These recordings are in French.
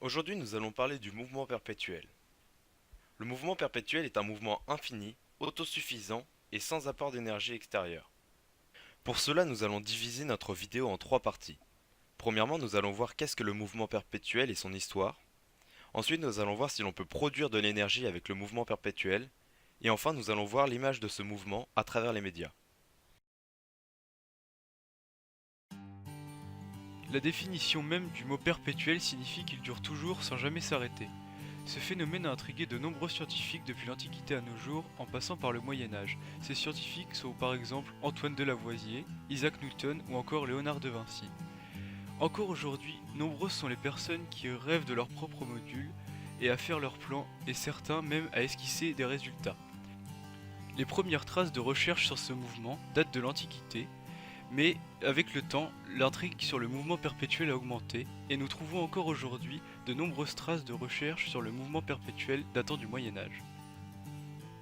Aujourd'hui, nous allons parler du mouvement perpétuel. Le mouvement perpétuel est un mouvement infini, autosuffisant et sans apport d'énergie extérieure. Pour cela, nous allons diviser notre vidéo en trois parties. Premièrement, nous allons voir qu'est-ce que le mouvement perpétuel et son histoire. Ensuite, nous allons voir si l'on peut produire de l'énergie avec le mouvement perpétuel. Et enfin, nous allons voir l'image de ce mouvement à travers les médias. La définition même du mot perpétuel signifie qu'il dure toujours sans jamais s'arrêter. Ce phénomène a intrigué de nombreux scientifiques depuis l'Antiquité à nos jours, en passant par le Moyen Âge. Ces scientifiques sont par exemple Antoine de Lavoisier, Isaac Newton ou encore Léonard de Vinci. Encore aujourd'hui, nombreuses sont les personnes qui rêvent de leur propre module et à faire leurs plans, et certains même à esquisser des résultats. Les premières traces de recherche sur ce mouvement datent de l'Antiquité, mais avec le temps, l'intrigue sur le mouvement perpétuel a augmenté, et nous trouvons encore aujourd'hui de nombreuses traces de recherche sur le mouvement perpétuel datant du Moyen Âge.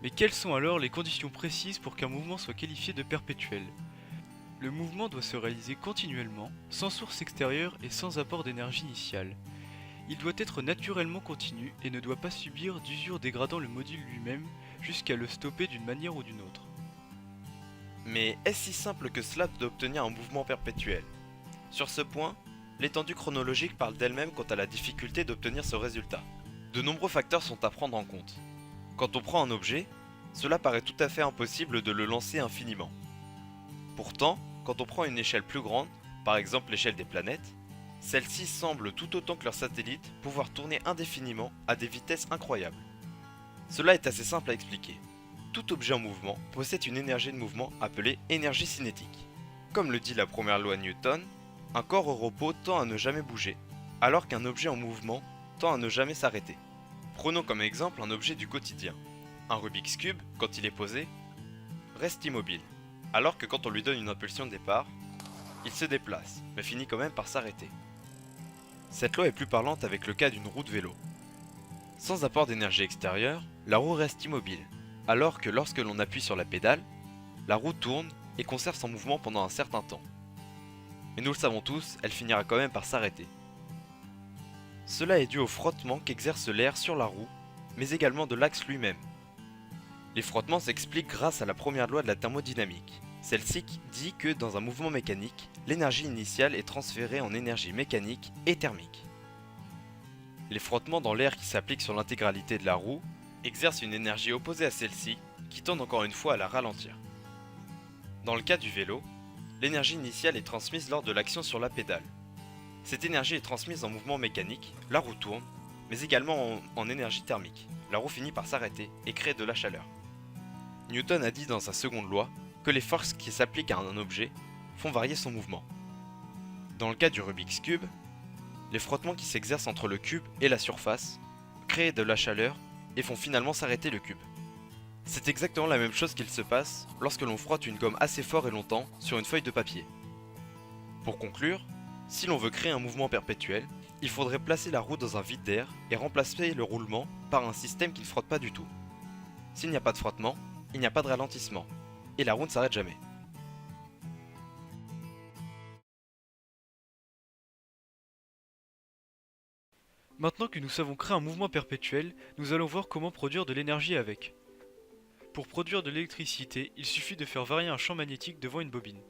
Mais quelles sont alors les conditions précises pour qu'un mouvement soit qualifié de perpétuel? Le mouvement doit se réaliser continuellement, sans source extérieure et sans apport d'énergie initiale. Il doit être naturellement continu et ne doit pas subir d'usure dégradant le module lui-même jusqu'à le stopper d'une manière ou d'une autre. Mais est-ce si simple que cela d'obtenir un mouvement perpétuel? Sur ce point, l'étendue chronologique parle d'elle-même quant à la difficulté d'obtenir ce résultat. De nombreux facteurs sont à prendre en compte. Quand on prend un objet, cela paraît tout à fait impossible de le lancer infiniment. Pourtant, quand on prend une échelle plus grande, par exemple l'échelle des planètes, celles-ci semblent tout autant que leurs satellites pouvoir tourner indéfiniment à des vitesses incroyables. Cela est assez simple à expliquer. Tout objet en mouvement possède une énergie de mouvement appelée énergie cinétique. Comme le dit la première loi de Newton, un corps au repos tend à ne jamais bouger, alors qu'un objet en mouvement tend à ne jamais s'arrêter. Prenons comme exemple un objet du quotidien. Un Rubik's Cube, quand il est posé, reste immobile, alors que quand on lui donne une impulsion de départ, il se déplace, mais finit quand même par s'arrêter. Cette loi est plus parlante avec le cas d'une roue de vélo. Sans apport d'énergie extérieure, la roue reste immobile, alors que lorsque l'on appuie sur la pédale, la roue tourne et conserve son mouvement pendant un certain temps. Mais nous le savons tous, elle finira quand même par s'arrêter. Cela est dû au frottement qu'exerce l'air sur la roue, mais également de l'axe lui-même. Les frottements s'expliquent grâce à la première loi de la thermodynamique. Celle-ci dit que dans un mouvement mécanique, l'énergie initiale est transférée en énergie mécanique et thermique. Les frottements dans l'air qui s'appliquent sur l'intégralité de la roue exercent une énergie opposée à celle-ci, qui tend encore une fois à la ralentir. Dans le cas du vélo, l'énergie initiale est transmise lors de l'action sur la pédale. Cette énergie est transmise en mouvement mécanique, la roue tourne, mais également en énergie thermique. La roue finit par s'arrêter et crée de la chaleur. Newton a dit dans sa seconde loi que les forces qui s'appliquent à un objet font varier son mouvement. Dans le cas du Rubik's Cube, les frottements qui s'exercent entre le cube et la surface créent de la chaleur et font finalement s'arrêter le cube. C'est exactement la même chose qu'il se passe lorsque l'on frotte une gomme assez fort et longtemps sur une feuille de papier. Pour conclure, si l'on veut créer un mouvement perpétuel, il faudrait placer la roue dans un vide d'air et remplacer le roulement par un système qui ne frotte pas du tout. S'il n'y a pas de frottement, il n'y a pas de ralentissement, et la roue ne s'arrête jamais. Maintenant que nous savons créer un mouvement perpétuel, nous allons voir comment produire de l'énergie avec. Pour produire de l'électricité, il suffit de faire varier un champ magnétique devant une bobine.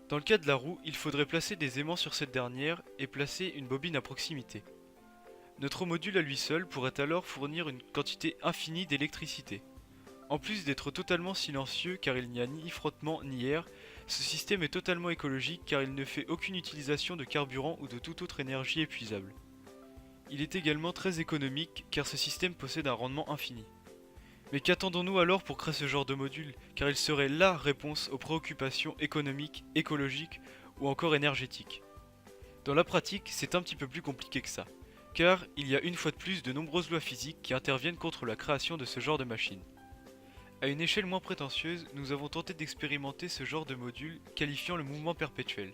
Dans le cas de la roue, il faudrait placer des aimants sur cette dernière et placer une bobine à proximité. Notre module à lui seul pourrait alors fournir une quantité infinie d'électricité. En plus d'être totalement silencieux car il n'y a ni frottement ni air, ce système est totalement écologique car il ne fait aucune utilisation de carburant ou de toute autre énergie épuisable. Il est également très économique car ce système possède un rendement infini. Mais qu'attendons-nous alors pour créer ce genre de module, car il serait LA réponse aux préoccupations économiques, écologiques ou encore énergétiques. Dans la pratique, c'est un petit peu plus compliqué que ça, car il y a une fois de plus de nombreuses lois physiques qui interviennent contre la création de ce genre de machine. À une échelle moins prétentieuse, nous avons tenté d'expérimenter ce genre de module qualifiant le mouvement perpétuel.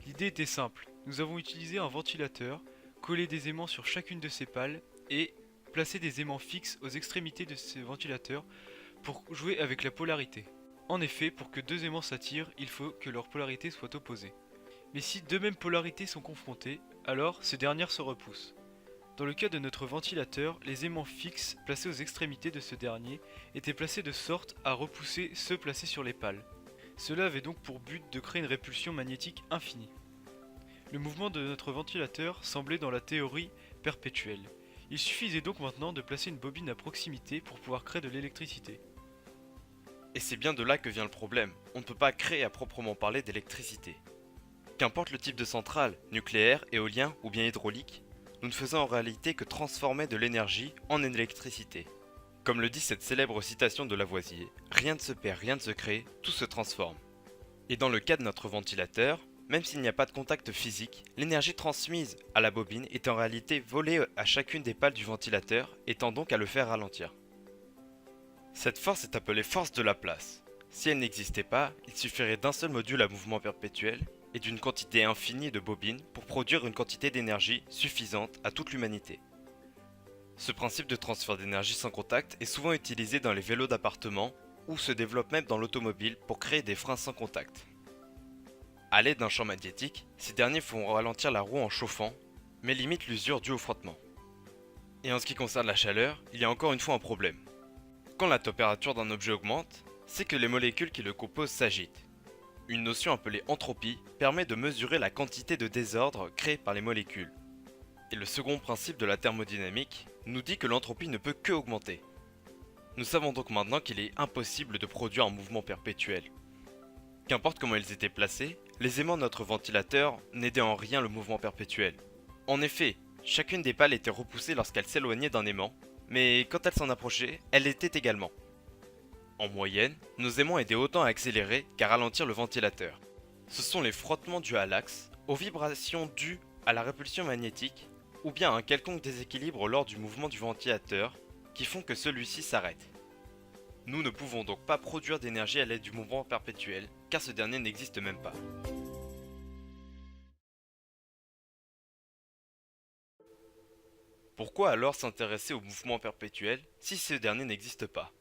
L'idée était simple, nous avons utilisé un ventilateur, collé des aimants sur chacune de ses pales et placer des aimants fixes aux extrémités de ces ventilateurs pour jouer avec la polarité. En effet, pour que deux aimants s'attirent, il faut que leur polarité soit opposée. Mais si deux mêmes polarités sont confrontées, alors ces dernières se repoussent. Dans le cas de notre ventilateur, les aimants fixes placés aux extrémités de ce dernier étaient placés de sorte à repousser ceux placés sur les pales. Cela avait donc pour but de créer une répulsion magnétique infinie. Le mouvement de notre ventilateur semblait dans la théorie perpétuel. Il suffisait donc maintenant de placer une bobine à proximité pour pouvoir créer de l'électricité. Et c'est bien de là que vient le problème, on ne peut pas créer à proprement parler d'électricité. Qu'importe le type de centrale, nucléaire, éolien ou bien hydraulique, nous ne faisons en réalité que transformer de l'énergie en électricité. Comme le dit cette célèbre citation de Lavoisier, rien ne se perd, rien ne se crée, tout se transforme. Et dans le cas de notre ventilateur, même s'il n'y a pas de contact physique, l'énergie transmise à la bobine est en réalité volée à chacune des pales du ventilateur et tend donc à le faire ralentir. Cette force est appelée force de Laplace. Si elle n'existait pas, il suffirait d'un seul module à mouvement perpétuel et d'une quantité infinie de bobines pour produire une quantité d'énergie suffisante à toute l'humanité. Ce principe de transfert d'énergie sans contact est souvent utilisé dans les vélos d'appartement ou se développe même dans l'automobile pour créer des freins sans contact. A l'aide d'un champ magnétique, ces derniers font ralentir la roue en chauffant, mais limitent l'usure due au frottement. Et en ce qui concerne la chaleur, il y a encore une fois un problème. Quand la température d'un objet augmente, c'est que les molécules qui le composent s'agitent. Une notion appelée entropie permet de mesurer la quantité de désordre créé par les molécules. Et le second principe de la thermodynamique nous dit que l'entropie ne peut que augmenter. Nous savons donc maintenant qu'il est impossible de produire un mouvement perpétuel. Qu'importe comment ils étaient placés, les aimants de notre ventilateur n'aidaient en rien le mouvement perpétuel. En effet, chacune des pales était repoussée lorsqu'elle s'éloignait d'un aimant, mais quand elle s'en approchait, elle l'était également. En moyenne, nos aimants aidaient autant à accélérer qu'à ralentir le ventilateur. Ce sont les frottements dus à l'axe, aux vibrations dues à la répulsion magnétique, ou bien à un quelconque déséquilibre lors du mouvement du ventilateur, qui font que celui-ci s'arrête. Nous ne pouvons donc pas produire d'énergie à l'aide du mouvement perpétuel, car ce dernier n'existe même pas. Pourquoi alors s'intéresser au mouvement perpétuel si ce dernier n'existe pas ?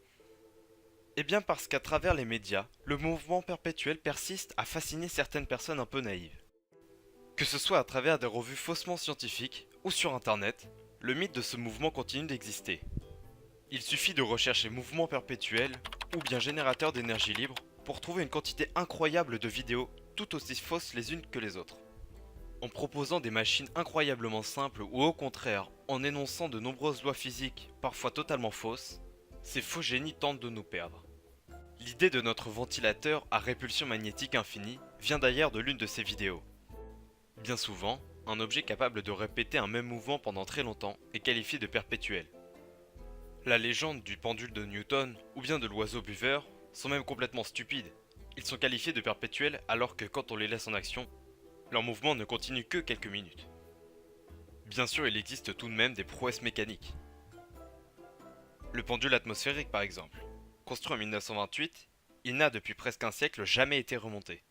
Eh bien parce qu'à travers les médias, le mouvement perpétuel persiste à fasciner certaines personnes un peu naïves. Que ce soit à travers des revues faussement scientifiques ou sur internet, le mythe de ce mouvement continue d'exister. Il suffit de rechercher mouvement perpétuel ou bien générateur d'énergie libre pour trouver une quantité incroyable de vidéos tout aussi fausses les unes que les autres. En proposant des machines incroyablement simples ou au contraire en énonçant de nombreuses lois physiques parfois totalement fausses, ces faux génies tentent de nous perdre. L'idée de notre ventilateur à répulsion magnétique infinie vient d'ailleurs de l'une de ces vidéos. Bien souvent, un objet capable de répéter un même mouvement pendant très longtemps est qualifié de perpétuel. La légende du pendule de Newton ou bien de l'oiseau buveur sont même complètement stupides. Ils sont qualifiés de perpétuels alors que quand on les laisse en action, leur mouvement ne continue que quelques minutes. Bien sûr, il existe tout de même des prouesses mécaniques. Le pendule atmosphérique par exemple. Construit en 1928, il n'a depuis presque un siècle jamais été remonté.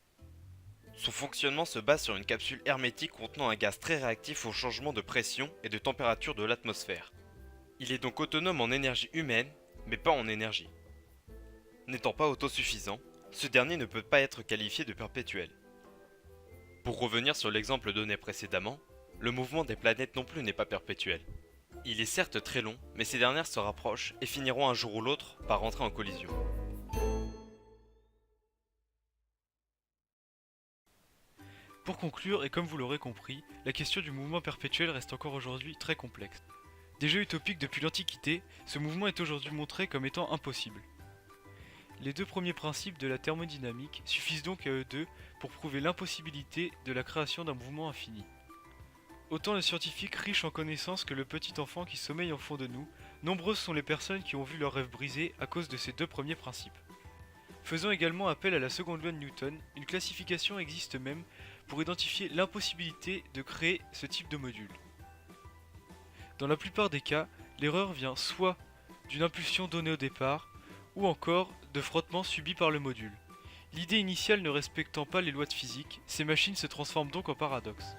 Son fonctionnement se base sur une capsule hermétique contenant un gaz très réactif au changement de pression et de température de l'atmosphère. Il est donc autonome en énergie humaine, mais pas en énergie. N'étant pas autosuffisant, ce dernier ne peut pas être qualifié de perpétuel. Pour revenir sur l'exemple donné précédemment, le mouvement des planètes non plus n'est pas perpétuel. Il est certes très long, mais ces dernières se rapprochent et finiront un jour ou l'autre par rentrer en collision. Pour conclure, et comme vous l'aurez compris, la question du mouvement perpétuel reste encore aujourd'hui très complexe. Déjà utopique depuis l'Antiquité, ce mouvement est aujourd'hui montré comme étant impossible. Les deux premiers principes de la thermodynamique suffisent donc à eux deux pour prouver l'impossibilité de la création d'un mouvement infini. Autant le scientifique riche en connaissances que le petit enfant qui sommeille en fond de nous, nombreuses sont les personnes qui ont vu leurs rêves brisés à cause de ces deux premiers principes. Faisant également appel à la seconde loi de Newton, une classification existe même pour identifier l'impossibilité de créer ce type de module. Dans la plupart des cas, l'erreur vient soit d'une impulsion donnée au départ, ou encore de frottements subis par le module. L'idée initiale ne respectant pas les lois de physique, ces machines se transforment donc en paradoxe.